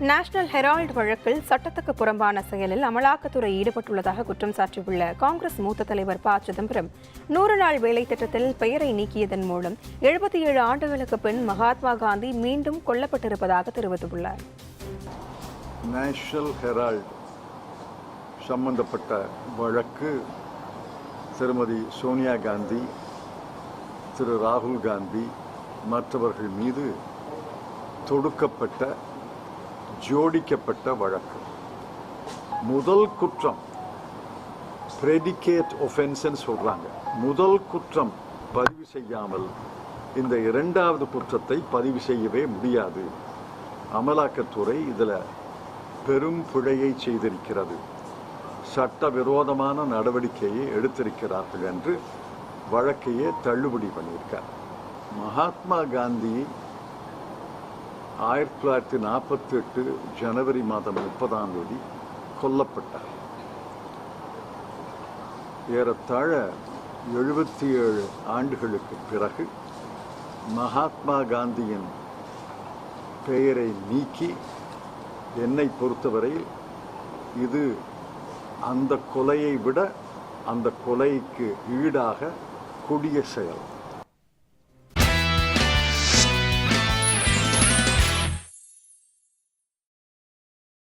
National Herald வழக்கில் சட்டத்துக்கு புறம்பான செயலில் அமலாக்கத்துறை ஈடுபட்டுள்ளதாக குற்றம் சாட்டியுள்ள காங்கிரஸ் மூத்த தலைவர் ப. சிதம்பரம் 100 நாள் வேலை திட்டத்தில் பெயரை நீக்கியதன் மூலம் 77 ஆண்டுகளுக்கு பின் மகாத்மா காந்தி மீண்டும் கொல்லப்பட்டிருப்பதாக தெரிவித்துள்ளார். நேஷனல் ஹெரால்டு சம்பந்தப்பட்ட வழக்கு திருமதி சோனியா காந்தி, திரு ராகுல் காந்தி மற்றவர்கள் மீது தொடுக்கப்பட்ட ஜோடிக்கப்பட்ட வழக்கு. முதல் குற்றம் பிரெடிகேட் ஒஃபென்ஸ்ன்னு சொல்றாங்க. முதல் குற்றம் பதிவு செய்யாமல் இந்த இரண்டாவது குற்றத்தை பதிவு செய்யவே முடியாது. அமலாக்கத்துறை இதில் பெரும் பிழையை செய்திருக்கிறது, சட்டவிரோதமான நடவடிக்கையை எடுத்திருக்கிறார்கள் என்று வழக்கையே தள்ளுபடி பண்ணியிருக்கார். மகாத்மா காந்தி 1948 ஜனவரி மாதம் 30ஆம் தேதி கொல்லப்பட்டார். ஏறத்தாழ 77 ஆண்டுகளுக்கு பிறகு மகாத்மா காந்தியின் பெயரை நீக்கி, என்னை பொறுத்தவரை இது அந்த கொலையை விட அந்த கொலைக்கு ஈடாக கொடிய செயல்.